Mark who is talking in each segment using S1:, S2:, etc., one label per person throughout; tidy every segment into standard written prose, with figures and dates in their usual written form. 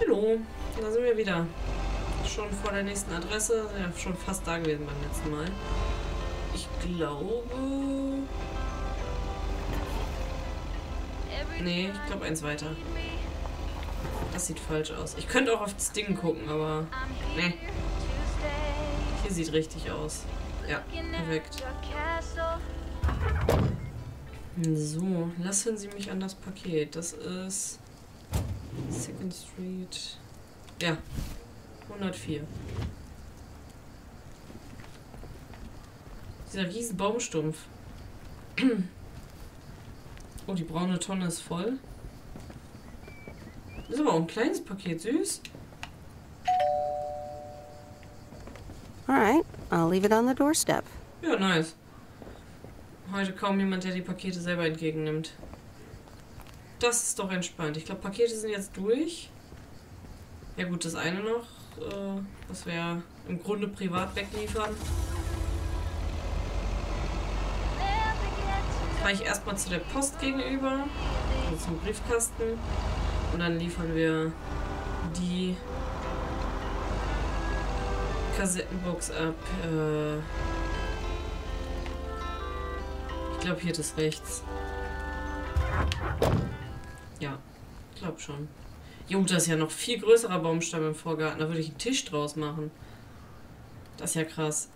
S1: Hallo, da sind wir wieder. Schon vor der nächsten Adresse. Ja, schon fast da gewesen beim letzten Mal. Ich glaube... Nee, ich glaube eins weiter. Das sieht falsch aus. Ich könnte auch auf das Ding gucken, aber... Nee. Hier sieht richtig aus. Ja, perfekt. So, lassen Sie mich an das Paket. Das ist... Second Street... Ja. 104. Dieser riesen Baumstumpf. Oh, die braune Tonne ist voll. Das ist aber auch ein kleines Paket, süß.
S2: Alright, I'll leave it on the doorstep.
S1: Ja, nice. Heute kaum jemand, der die Pakete selber entgegennimmt. Das ist doch entspannt. Ich glaube, Pakete sind jetzt durch. Ja gut, das eine noch, was wir im Grunde privat wegliefern. Fahre ich erstmal zu der Post gegenüber, also zum Briefkasten, und dann liefern wir die Kassettenbox ab. Ich glaube, hier das rechts. Ja, ich glaube schon. Jo, das ist ja noch viel größerer Baumstamm im Vorgarten. Da würde ich einen Tisch draus machen. Das ist ja krass.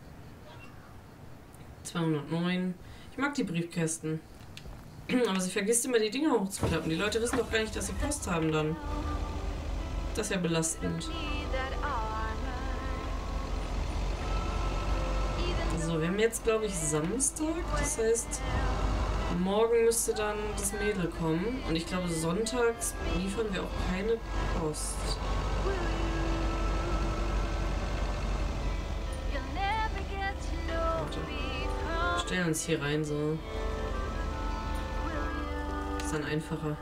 S1: 209. Ich mag die Briefkästen. Aber sie vergisst immer, die Dinger hochzuklappen. Die Leute wissen doch gar nicht, dass sie Post haben dann. Das ist ja belastend. So, wir haben jetzt, glaube ich, Samstag. Das heißt, morgen müsste dann das Mädel kommen. Und ich glaube, sonntags liefern wir auch keine Post. Warte. Stellen uns hier rein, so. Ist dann einfacher.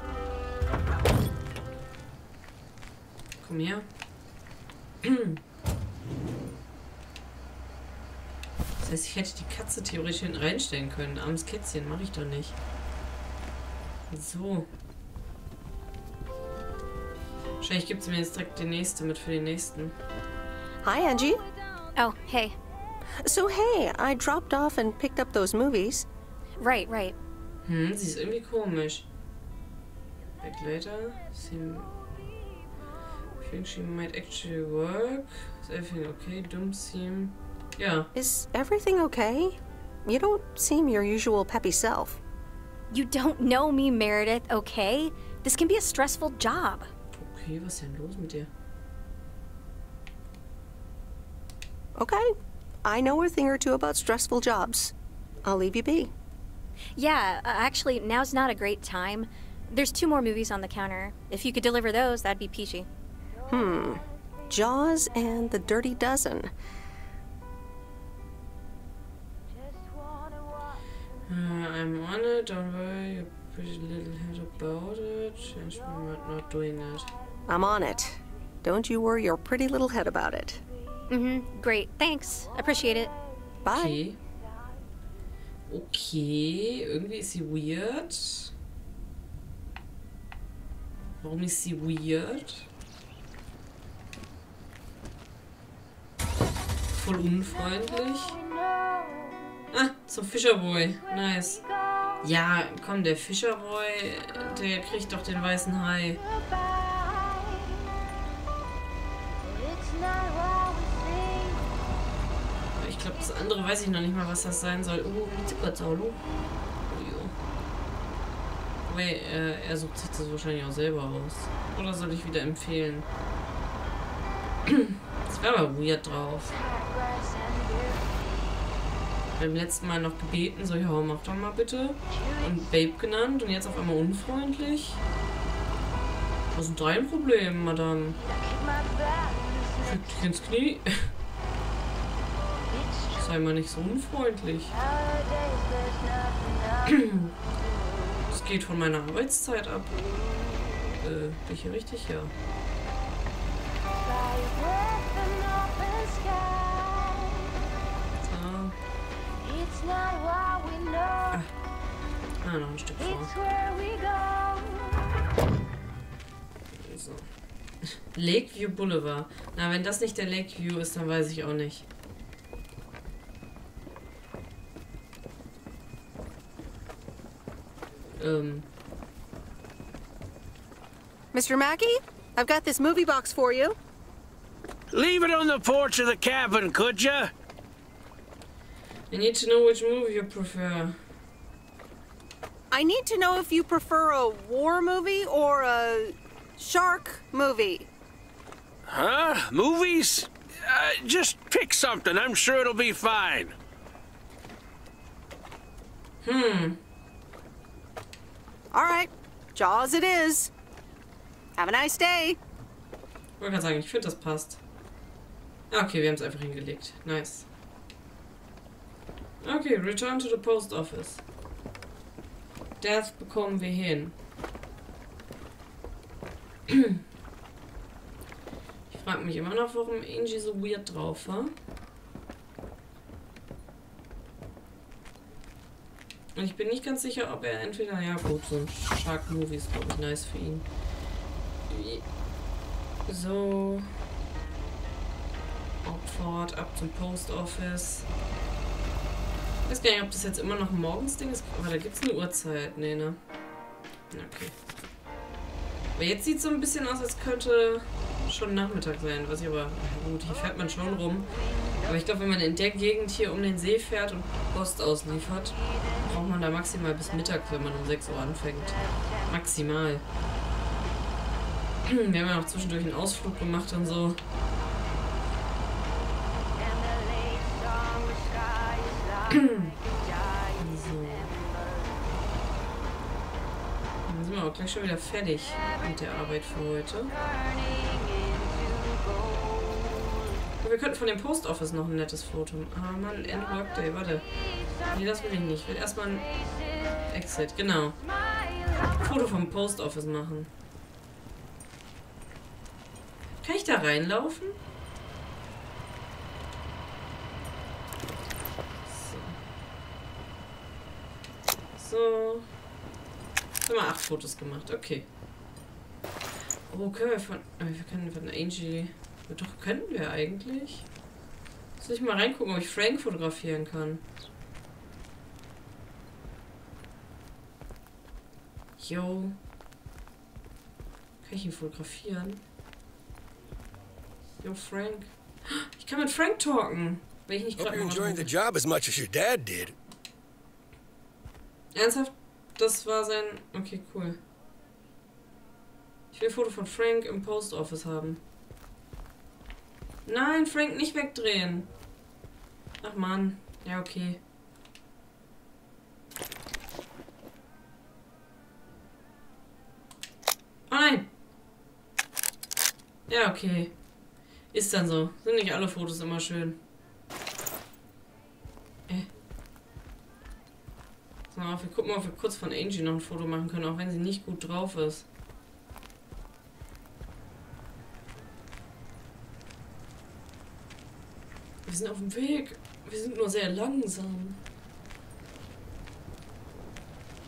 S1: Komm her. Das heißt, ich hätte die Katze theoretisch hinten reinstellen können. Armes Kätzchen, mache ich doch nicht. So. Wahrscheinlich gibt es mir jetzt direkt die nächste mit für den nächsten.
S2: Hi, Angie.
S3: Oh, hey.
S2: So, hey, I dropped off and picked up those movies.
S3: Right, right.
S1: Sie ist irgendwie komisch. Begleiter. I think she might actually work. Is everything okay? Dumm seem. Yeah.
S2: Is everything okay? You don't seem your usual peppy self.
S3: You don't know me, Meredith, okay? This can be a stressful job.
S1: Okay, was ist denn los mit dir?
S2: Okay, I know a thing or two about stressful jobs. I'll leave you be.
S3: Yeah, actually, now's not a great time. There's 2 more movies on the counter. If you could deliver those, that'd be peachy.
S2: Jaws and The Dirty Dozen.
S1: I'm on it, don't worry, you pretty little head about it. Change me not doing it.
S2: I'm on it. Don't you worry your pretty little head about it.
S3: Great, thanks. Appreciate it.
S2: Bye.
S1: Okay. Okay, irgendwie ist sie weird. Warum ist sie weird? Voll unfreundlich. Ah, zum Fischerboy. Nice. Ja, komm, der Fischerboy, der kriegt doch den weißen Hai. Ich glaube, das andere weiß ich noch nicht mal, was das sein soll. Zuckerzaulo. Wobei, er sucht sich das wahrscheinlich auch selber aus. Oder soll ich wieder empfehlen? Das war aber weird drauf. Beim letzten Mal noch gebeten, so, ja, mach doch mal bitte. Und Babe genannt und jetzt auf einmal unfreundlich. Was ist dein Problem, Madame? Fick dich ins Knie. Sei mal nicht so unfreundlich. Das geht von meiner Arbeitszeit ab. Bin ich hier richtig? Ja. Noch ein Stück vor. So. Lakeview Boulevard. Na, wenn das nicht der Lakeview ist, dann weiß ich auch nicht.
S2: Mr. Mackey, I've got this movie box for you.
S4: Leave it on the porch of the cabin, could ya?
S1: I need to know which movie you prefer.
S2: I need to know if you prefer a war movie or a shark movie.
S4: Huh? Movies? Just pick something. I'm sure it'll be fine.
S2: All right, Jaws it is. Have a nice day.
S1: Ich wollte gerade sagen, ich finde, das passt. Okay, wir haben es einfach hingelegt. Nice. Okay, return to the post office. Das bekommen wir hin. Ich frage mich immer noch, warum Angie so weird drauf war. Und ich bin nicht ganz sicher, ob er entweder... Ja gut, so ein Shark-Movie ist, glaube ich, nice für ihn. So. Fort, ab zum Post Office. Ich weiß gar nicht, ob das jetzt immer noch ein Morgensding ist. Aber da gibt es eine Uhrzeit. Nee, ne? Okay. Aber jetzt sieht es so ein bisschen aus, als könnte schon Nachmittag sein. Was ich aber... Gut, hier fährt man schon rum. Aber ich glaube, wenn man in der Gegend hier um den See fährt und Post ausliefert, braucht man da maximal bis Mittag, wenn man um 6 Uhr anfängt. Maximal. Wir haben ja noch zwischendurch einen Ausflug gemacht und so. So. Dann sind wir auch gleich schon wieder fertig mit der Arbeit für heute. Wir könnten von dem Post Office noch ein nettes Foto. Ah Mann, End Workday, warte. Nee, das will ich nicht. Ich will erstmal ein Exit, genau. Foto vom Post Office machen. Kann ich da reinlaufen? So. Jetzt haben wir 8 Fotos gemacht. Okay. Oh, können wir von... Wir können von Angie... Doch, könnten wir eigentlich. Soll ich mal reingucken, ob ich Frank fotografieren kann? Jo. Kann ich ihn fotografieren? Jo, Frank. Ich kann mit Frank talken. Wenn ich nicht gerade...
S5: Hope you're enjoying the job as much as your dad did.
S1: Ernsthaft? Das war sein... Okay, cool. Ich will ein Foto von Frank im Post Office haben. Nein, Frank, nicht wegdrehen. Ach Mann. Ja, okay. Oh nein. Ja, okay. Ist dann so. Sind nicht alle Fotos immer schön. So, wir gucken mal, ob wir kurz von Angie noch ein Foto machen können, auch wenn sie nicht gut drauf ist. Wir sind auf dem Weg. Wir sind nur sehr langsam.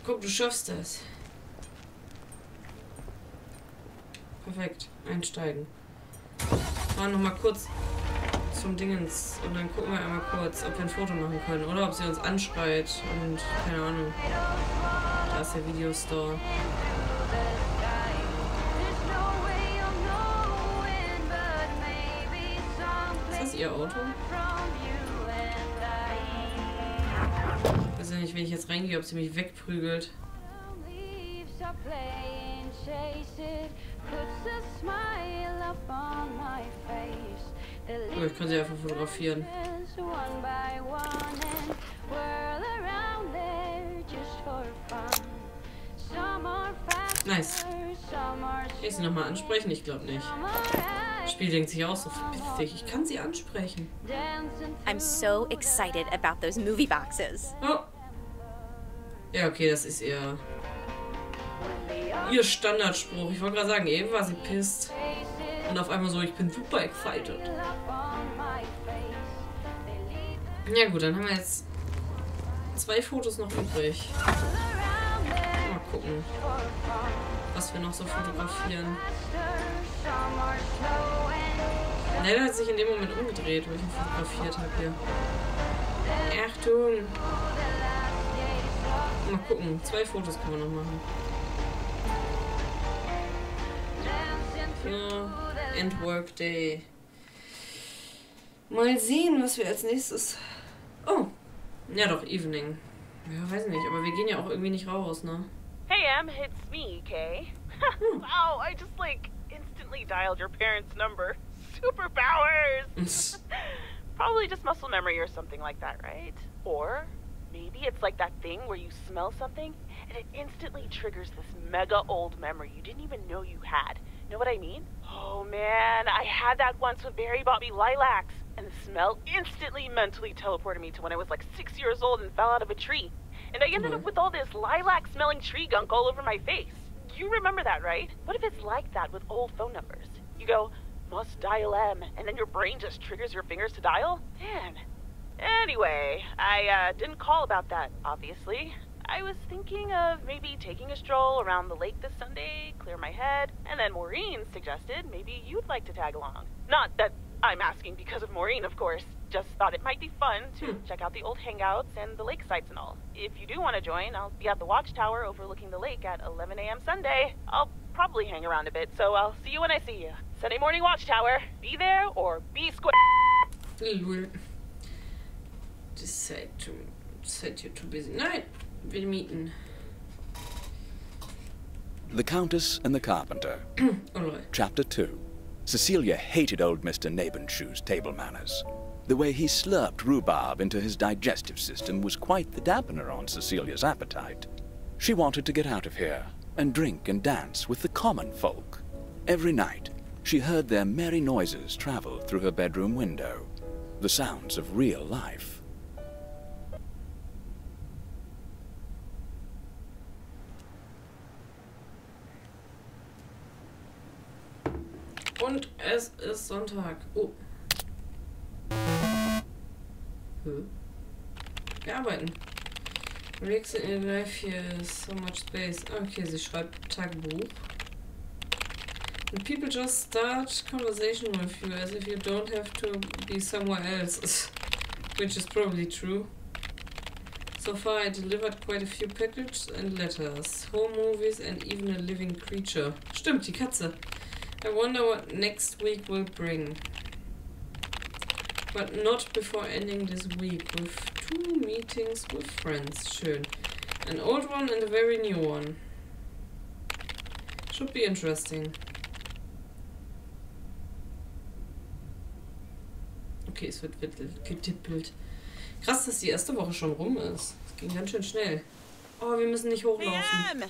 S1: Guck, du schaffst das. Perfekt. Einsteigen. Fahren noch mal kurz zum Dingens und dann gucken wir einmal kurz, ob wir ein Foto machen können oder ob sie uns anschreit und keine Ahnung. Da ist der Videostore. Ist das ihr Auto? Ich weiß ja nicht, wenn ich jetzt reingehe, ob sie mich wegprügelt. Oh, ich kann sie einfach fotografieren. Nice. Kann ich sie nochmal ansprechen? Ich glaube nicht. Das Spiel denkt sich auch so witzig. Ich kann sie ansprechen.
S3: I'm so excited about those movie boxes.
S1: Oh. Ja, okay, das ist ihr Standardspruch. Ich wollte gerade sagen, eben war sie pisst. Und auf einmal so, ich bin super excited. Ja gut, dann haben wir jetzt 2 Fotos noch übrig. Mal gucken, was wir noch so fotografieren. Leider hat sich in dem Moment umgedreht, wo ich ihn fotografiert habe hier. Achtung! Mal gucken, 2 Fotos können wir noch machen. Ja, End Work Day. Mal sehen, was wir als nächstes... Oh, ja doch, Evening. Ja, weiß nicht, aber wir gehen ja auch irgendwie nicht raus, ne?
S6: Hey Em, it's me, Kay. Wow, I just instantly dialed your parents' number. Superpowers! Probably just muscle memory or something like that, right? Or maybe it's like that thing where you smell something and it instantly triggers this mega old memory you didn't even know you had. Know what I mean? Oh man, I had that once with Barry bought me lilacs, and the smell instantly mentally teleported me to when I was like 6 years old and fell out of a tree. And I ended up with all this lilac-smelling tree gunk all over my face. You remember that, right? What if it's like that with old phone numbers? You go, must dial M, and then your brain just triggers your fingers to dial? Man. Anyway, I didn't call about that, obviously. I was thinking of maybe taking a stroll around the lake this Sunday, clear my head, and then Maureen suggested maybe you'd like to tag along. Not that I'm asking because of Maureen, of course. Just thought it might be fun to check out the old hangouts and the lake sites and all. If you do want to join, I'll be at the watchtower overlooking the lake at 11 a.m. Sunday. I'll probably hang around a bit, so I'll see you when I see you. Sunday morning watchtower. Be there or be square.
S1: Lul. Decide you're too busy. Nein, wir mieten.
S7: The Countess and the Carpenter.
S1: Alright.
S7: Chapter 2. Cecilia hated old Mr. Nabenschuh's table manners. The way he slurped rhubarb into his digestive system was quite the dampener on Cecilia's appetite. She wanted to get out of here and drink and dance with the common folk. Every night, she heard their merry noises travel through her bedroom window, the sounds of real life.
S1: Und es ist Sonntag. Oh. Wir arbeiten. Relax in your life here is so much space. Okay, sie schreibt Tagebuch. And people just start conversation with you as if you don't have to be somewhere else. Which is probably true. So far I delivered quite a few packages and letters. Home movies and even a living creature. Stimmt, die Katze. I wonder what next week will bring. But not before ending this week with 2 meetings with friends. Schön. An old one and a very new one. Should be interesting. Okay, es wird getippelt. Krass, dass die erste Woche schon rum ist. Es ging ganz schön schnell. Oh, wir müssen nicht hochlaufen.
S6: Hey,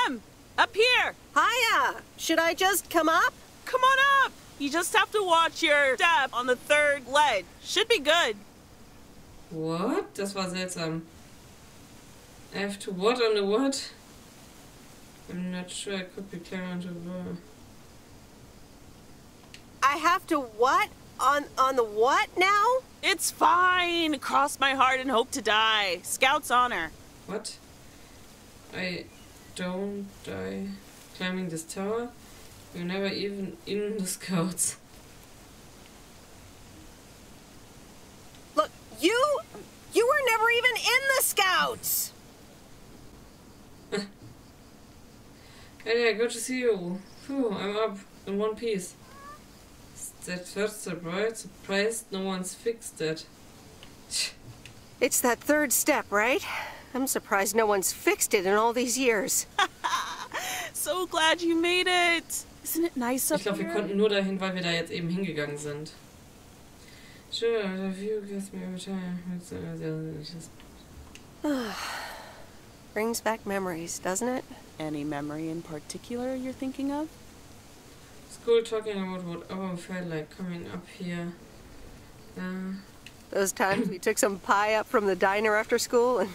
S6: Em! Up here!
S2: Hiya! Should I just come up?
S6: Come on up! You just have to watch your step on the 3rd ledge. Should be good.
S1: What? Das war seltsam. I have to what on the what? I'm not sure I could be clear on the word.
S2: I have to what? On the what now?
S6: It's fine. Cross my heart and hope to die. Scout's honor.
S1: What? I don't die climbing this tower? You're never even in the Scouts.
S2: Look, you were never even in the Scouts!
S1: Hey, good to see you. Phew, I'm up in one piece. Is that first step right? Surprised no one's fixed that.
S2: It's that 3rd step, right? I'm surprised no one's fixed it in all these years.
S6: So glad you made it. Isn't it nice up
S1: Ich glaube, wir
S6: here?
S1: konnten nur dahin, weil wir da jetzt eben hingegangen sind. Sure, the view gives me every time.
S2: Brings back memories, doesn't it?
S6: Any memory in particular you're thinking of?
S1: School talking about whatever felt like coming up here.
S2: Those times we took some pie up from the diner after school and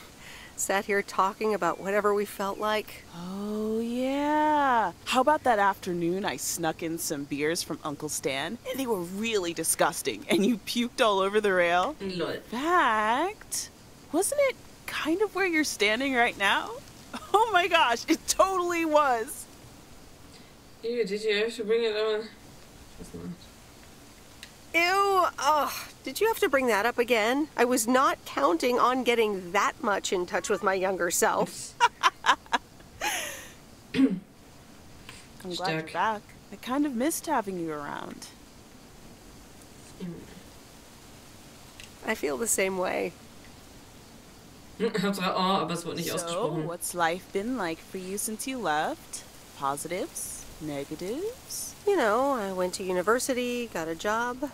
S2: sat here talking about whatever we felt like.
S6: Oh, yeah. How about that afternoon I snuck in some beers from Uncle Stan, and they were really disgusting, and you puked all over the rail?
S1: Lol.
S6: In fact, wasn't it kind of where you're standing right now? Oh my gosh, it totally was.
S1: Ew, did you have to bring it on? was not.
S2: Ew! Ugh, did you have to bring that up again? I was not counting on getting that much in touch with my younger self.
S6: I'm glad
S1: Stark.
S6: you're back. I kind of missed having you around.
S2: I feel the same way.
S1: Hauptsache, oh, aber es wurde nicht
S6: So,
S1: ausgesprochen.
S6: what's life been like for you since you left? Positives? Negatives?
S2: You know, I went to university, got a job.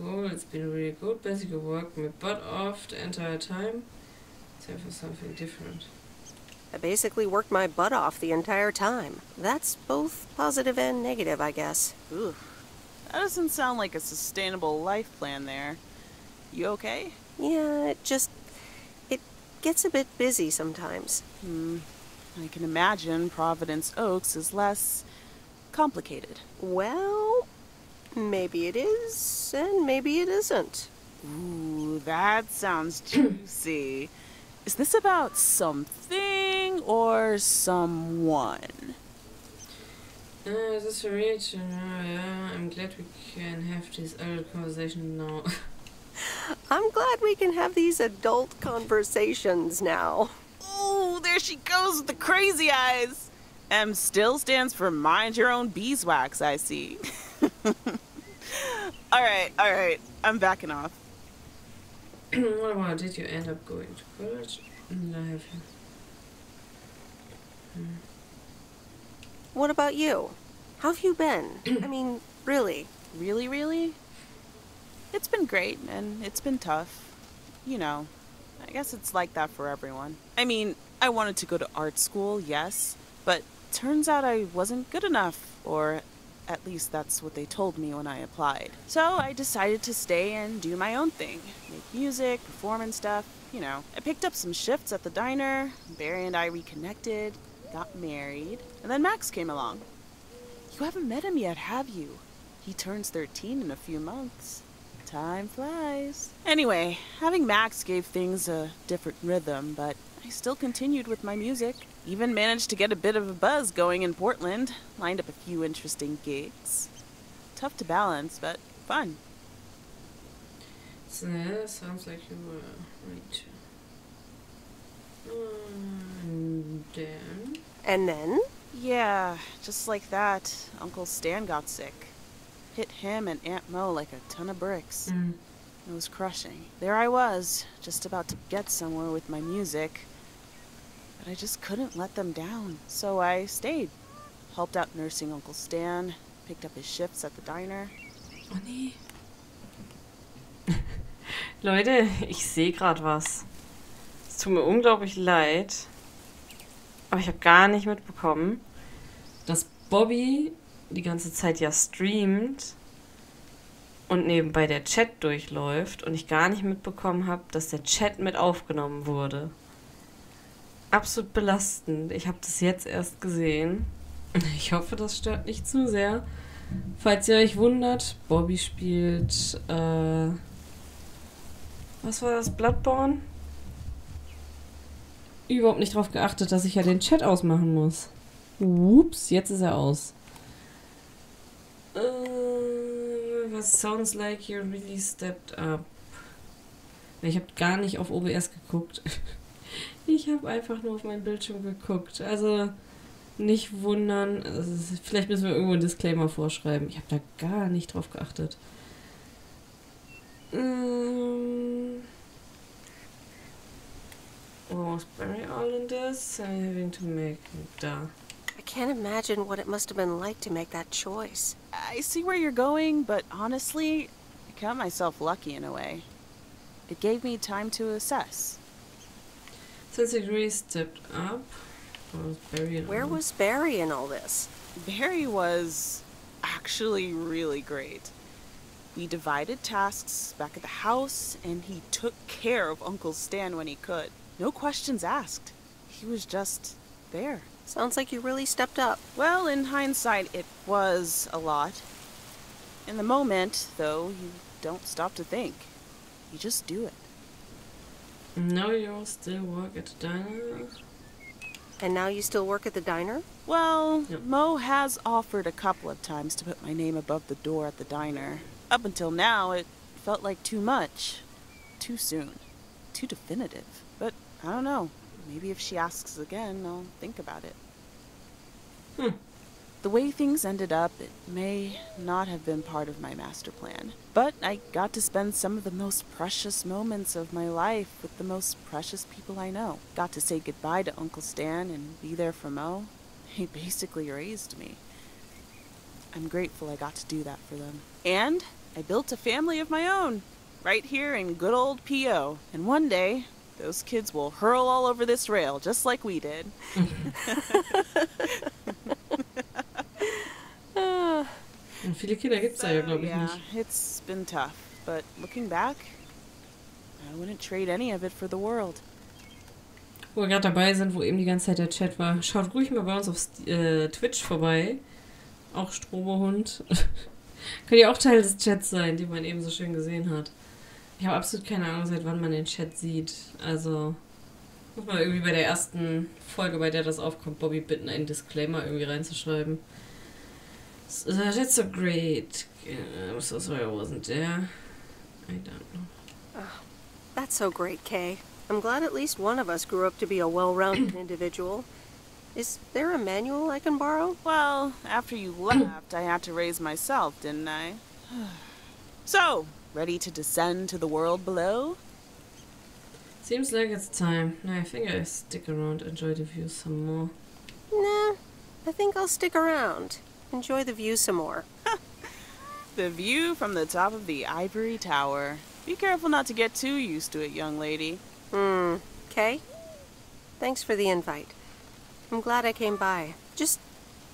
S1: Oh, it's been really good. Basically worked my butt off the entire time. Time for something different.
S2: I basically worked my butt off the entire time. That's both positive and negative, I guess.
S6: Ooh, that doesn't sound like a sustainable life plan there. You okay?
S2: Yeah, it gets a bit busy sometimes.
S6: I can imagine Providence Oaks is less complicated.
S2: Well, maybe it is, and maybe it isn't.
S6: Ooh, that sounds juicy. Is this about something or someone?
S1: This is rich. Yeah, I'm glad we can have this adult conversation now.
S2: I'm glad we can have these adult conversations now.
S6: Ooh, there she goes with the crazy eyes. M still stands for mind your own beeswax, I see. Alright, I'm backing off.
S1: What about, did you end up going to college? No, have you?
S2: What about you? How have you been? I mean, really?
S6: Really? It's been great, and it's been tough. You know, I guess it's like that for everyone. I mean, I wanted to go to art school, yes, but turns out I wasn't good enough, or at least that's what they told me when I applied. So I decided to stay and do my own thing. Make music, perform and stuff, you know. I picked up some shifts at the diner, Barry and I reconnected, got married, and then Max came along. You haven't met him yet, have you? He turns 13 in a few months. Time flies. Anyway, having Max gave things a different rhythm, but I still continued with my music. Even managed to get a bit of a buzz going in Portland. Lined up a few interesting gigs. Tough to balance, but fun.
S1: So, yeah, sounds like you were right. Then?
S2: And then?
S6: Yeah, just like that, Uncle Stan got sick. Hit him and Aunt Mo like a ton of bricks. It was crushing. There I was, just about to get somewhere with my music. But I just couldn't let them down. So I stayed. Helped out nursing Uncle Stan, picked up his shifts at the diner.
S1: Oh nee. Leute, ich sehe gerade was. Es tut mir unglaublich leid. Aber ich habe gar nicht mitbekommen, dass Bobby die ganze Zeit ja streamt und nebenbei der Chat durchläuft und ich gar nicht mitbekommen habe, dass der Chat mit aufgenommen wurde. Absolut belastend. Ich habe das jetzt erst gesehen. Ich hoffe, das stört nicht zu sehr. Falls ihr euch wundert, Bobby spielt, was war das? Bloodborne? Überhaupt nicht drauf geachtet, dass ich ja den Chat ausmachen muss. Ups, jetzt ist er aus. Was sounds like you really stepped up. Ich habe gar nicht auf OBS geguckt. Ich habe einfach nur auf meinen Bildschirm geguckt. Also nicht wundern. Also, vielleicht müssen wir irgendwo einen Disclaimer vorschreiben. Ich habe da gar nicht drauf geachtet. Was Barry all in this? I'm having to make da.
S2: I can't imagine what it must have been like to make that choice.
S6: I see where you're going, but honestly, I count myself lucky in a way. It gave me time to assess.
S1: Since Agree stepped up, was Barry and
S2: Where
S1: all?
S2: was Barry in all this?
S6: Barry was actually really great. We divided tasks back at the house, and he took care of Uncle Stan when he could. No questions asked. He was just there.
S2: Sounds like you really stepped up.
S6: Well, in hindsight, it was a lot. In the moment, though, you don't stop to think. You just do it.
S1: Now you all still work at the diner?
S2: And now you still work at the diner?
S6: Well, Mo has offered a couple of times to put my name above the door at the diner. Up until now, it felt like too much. Too soon. Too definitive. But I don't know. Maybe if she asks again, I'll think about it. The way things ended up, it may not have been part of my master plan. But I got to spend some of the most precious moments of my life with the most precious people I know. Got to say goodbye to Uncle Stan and be there for Mo. He basically raised me. I'm grateful I got to do that for them. And I built a family of my own, right here in good old P.O. And one day, those kids will hurl all over this rail, just like we did.
S1: Und viele Kinder gibt's da ja, glaube ich, nicht.
S6: It's been tough, but looking back, I wouldn't trade any of it for the world.
S1: Wo wir gerade dabei sind, wo eben die ganze Zeit der Chat war, schaut ruhig mal bei uns auf Twitch vorbei. Auch Strobohund. Könnt ihr auch Teil des Chats sein, den man eben so schön gesehen hat. Ich habe absolut keine Ahnung, seit wann man den Chat sieht. Also, muss man irgendwie bei der ersten Folge, bei der das aufkommt, Bobby bitten, einen Disclaimer irgendwie reinzuschreiben. That's so great. I'm so sorry I wasn't there. I don't know.
S2: Oh, that's so great, Kay. I'm glad at least one of us grew up to be a well-rounded individual. Is there a manual I can borrow?
S6: Well, after you left, I had to raise myself, didn't I? So, ready to descend to the world below?
S1: Seems like it's time. I think I stick around, enjoy the view some more.
S2: Nah, I think I'll stick around. Enjoy the view some more.
S6: The view from the top of the ivory tower. Be careful not to get too used to it, young lady.
S2: Kay? Thanks for the invite. I'm glad I came by. Just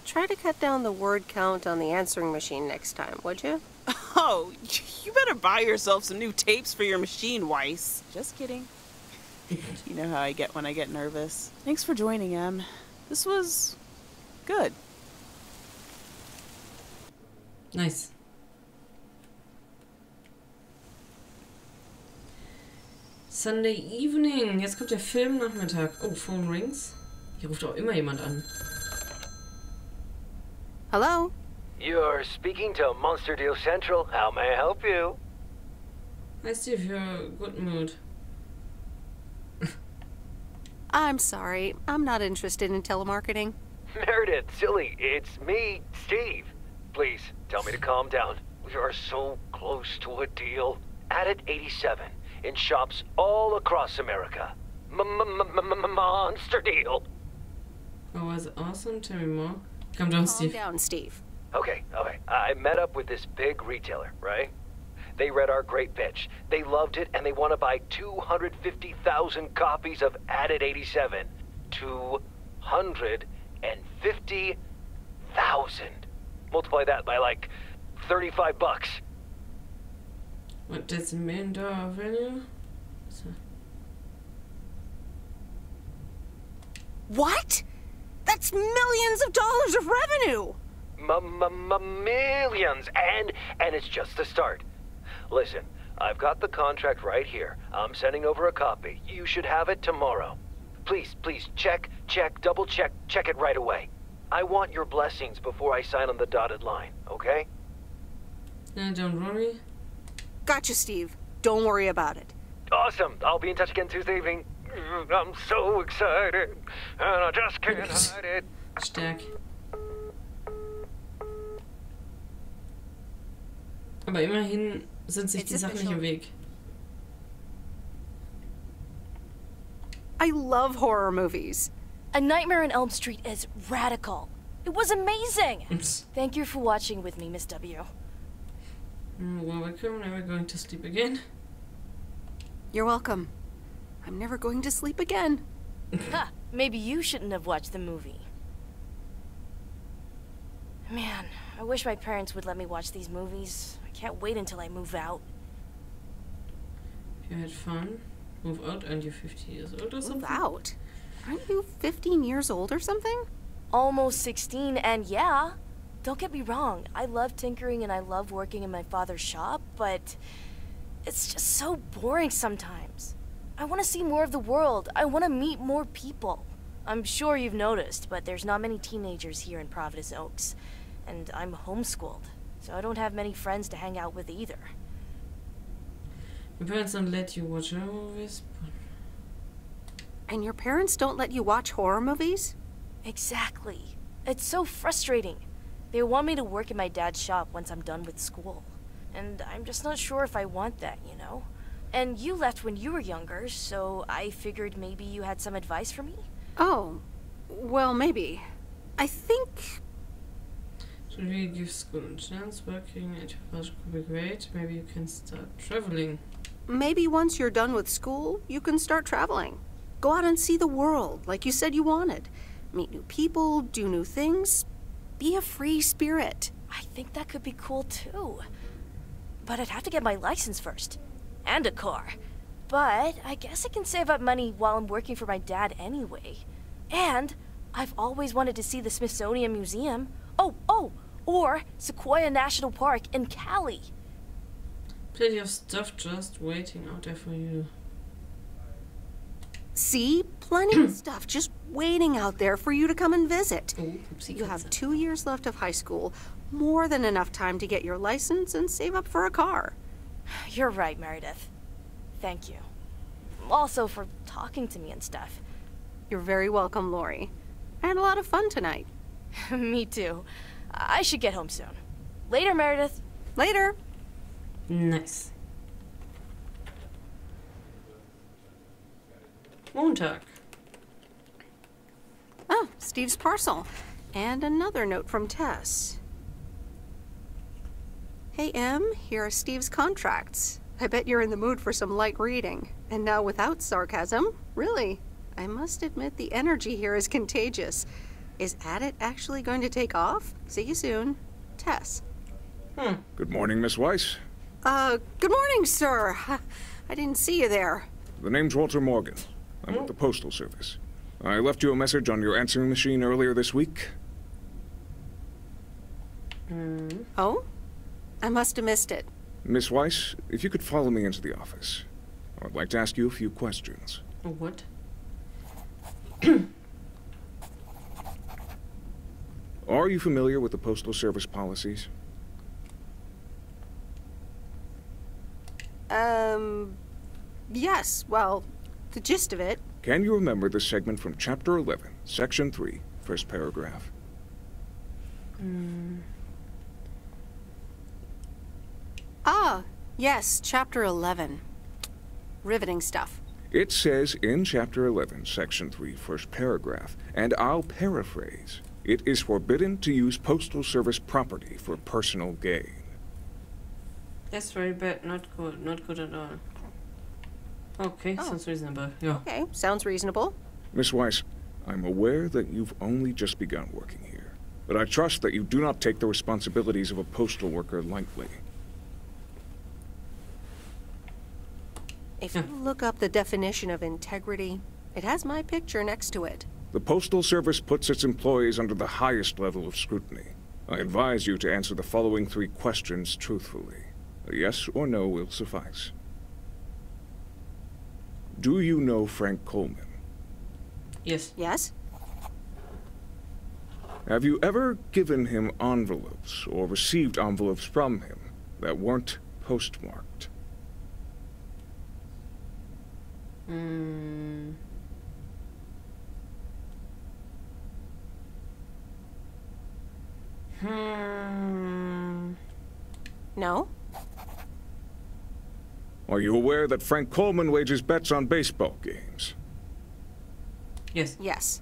S2: try to cut down the word count on the answering machine next time, would you?
S6: Oh, you better buy yourself some new tapes for your machine, Weiss. Just kidding. You know how I get when I get nervous. Thanks for joining, Em. This was good.
S1: Nice. Sunday evening. Jetzt kommt der Filmnachmittag. Oh, Phone rings. Hier ruft auch immer jemand an.
S2: Hello?
S8: You're speaking to Monster Deal Central. How may I help you?
S1: Hi Steve, you're in a good mood.
S2: I'm sorry. I'm not interested in telemarketing.
S8: Meredith, silly. It's me, Steve. Please, tell me to calm down. We are so close to a deal. Added 87 in shops all across America. Monster deal.
S1: Oh, was it awesome? Tell me more. Calm down, Steve.
S2: Calm down, Steve.
S8: Okay. I met up with this big retailer, right? They read our great pitch. They loved it, and they want to buy 250,000 copies of Added 87. 250,000. Multiply that by like $35.
S1: What does it mean, value?
S2: What? That's millions of dollars of revenue!
S8: Millions, and it's just the start. Listen, I've got the contract right here. I'm sending over a copy. You should have it tomorrow. Please, check, double check it right away. I want your blessings before I sign on the dotted line, okay?
S1: Don't worry.
S2: Gotcha, Steve. Don't worry about it.
S8: Awesome. I'll be in touch again Tuesday evening. I'm so excited, and I just can't hide it.
S1: Stark. Aber immerhin sind sich die Sachen nicht im Weg.
S2: I love horror movies.
S9: A Nightmare on Elm Street is radical. It was amazing! Thank you for watching with me, Miss W.
S1: Well, welcome. Never going to sleep again.
S2: You're welcome. I'm never going to sleep again.
S9: Ha! Maybe you shouldn't have watched the movie. Man, I wish my parents would let me watch these movies. I can't wait until I move out.
S1: If you had fun, move out and you're 50 years old or something?
S2: Move out? Aren't you 15 years old or something?
S9: Almost 16, and yeah. Don't get me wrong, I love tinkering and I love working in my father's shop, but it's just so boring sometimes. I want to see more of the world. I want to meet more people. I'm sure you've noticed, but there's not many teenagers here in Providence Oaks. And I'm homeschooled, so I don't have many friends to hang out with either.
S1: Your parents don't let you watch horror movies?
S2: And your parents don't let you watch horror movies?
S9: Exactly. It's so frustrating. They want me to work in my dad's shop once I'm done with school. And I'm just not sure if I want that, you know? And you left when you were younger, so I figured maybe you had some advice for me?
S2: Oh, well, maybe. I think...
S1: Should we give school a chance? Working at your project could be great. Maybe you can start traveling.
S2: Maybe once you're done with school, you can start traveling. Go out and see the world, like you said you wanted. Meet new people, do new things. Be a free spirit.
S9: I think that could be cool, too. But I'd have to get my license first. And a car. But I guess I can save up money while I'm working for my dad anyway. And I've always wanted to see the Smithsonian Museum. Or Sequoia National Park in Cali.
S1: Plenty of stuff just waiting out there for you.
S2: See? Plenty of stuff just waiting out there for you to come and visit.
S1: Oh,
S2: You have 2 years left of high school. More than enough time to get your license and save up for a car.
S9: You're right, Meredith. Thank you. Also for talking to me and stuff.
S2: You're very welcome, Lori. I had a lot of fun tonight.
S9: Me too. I should get home soon. Later, Meredith.
S2: Later.
S1: Nice. Montag.
S2: Oh, Steve's parcel. And another note from Tess. Hey, Em, here are Steve's contracts. I bet you're in the mood for some light reading. And now without sarcasm, really. I must admit the energy here is contagious. Is Adit actually going to take off? See you soon. Tess.
S10: Good morning, Miss Weiss.
S2: Good morning, sir. I didn't see you there.
S10: The name's Walter Morgan. I'm with the Postal Service. I left you a message on your answering machine earlier this week.
S2: Oh? I must have missed it.
S10: Miss Weiss, if you could follow me into the office. I'd like to ask you a few questions.
S1: What?
S10: Are you familiar with the Postal Service policies?
S2: Yes, well, the gist of it.
S10: Can you remember the segment from Chapter 11, Section 3, first paragraph?
S2: Ah, yes, Chapter 11. Riveting stuff.
S10: It says in Chapter 11, Section 3, first paragraph, and I'll paraphrase, it is forbidden to use Postal Service property for personal gain.
S1: That's very bad. Not good at all. Okay, sounds reasonable. Yeah.
S2: Okay, sounds reasonable.
S10: Miss Weiss, I'm aware that you've only just begun working here, but I trust that you do not take the responsibilities of a postal worker lightly.
S2: If you look up the definition of integrity, it has my picture next to it.
S10: The Postal Service puts its employees under the highest level of scrutiny. I advise you to answer the following 3 questions truthfully. A yes or no will suffice. Do you know Frank Coleman?
S1: Yes.
S2: Yes?
S10: Have you ever given him envelopes or received envelopes from him that weren't postmarked?
S2: No?
S10: Are you aware that Frank Coleman wages bets on baseball games?
S1: Yes.
S2: Yes.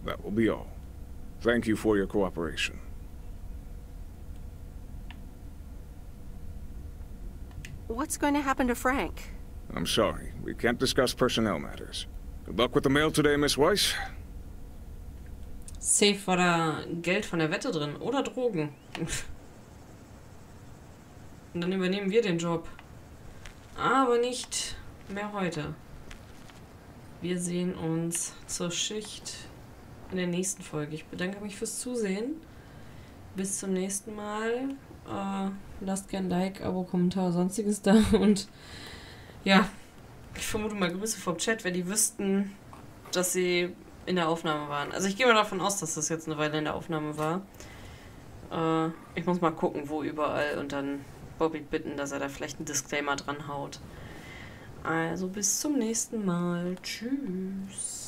S10: That will be all. Thank you for your cooperation.
S2: What's going to happen to Frank?
S10: I'm sorry, we can't discuss personnel matters. Good luck with the mail today, Miss Weiss.
S1: Safe war da Geld von der Wette drin. Oder Drogen. Und dann übernehmen wir den Job. Aber nicht mehr heute. Wir sehen uns zur Schicht in der nächsten Folge. Ich bedanke mich fürs Zusehen. Bis zum nächsten Mal. Lasst gerne ein Like, Abo, Kommentar, sonstiges da. Und ja, Ich vermute mal Grüße vom Chat, wenn die wüssten, dass sie in der Aufnahme waren. Also ich gehe mal davon aus, dass das jetzt eine Weile in der Aufnahme war. Ich muss mal gucken, wo überall und dann Bobby bitten, dass er da vielleicht einen Disclaimer dran haut. Also bis zum nächsten Mal. Tschüss.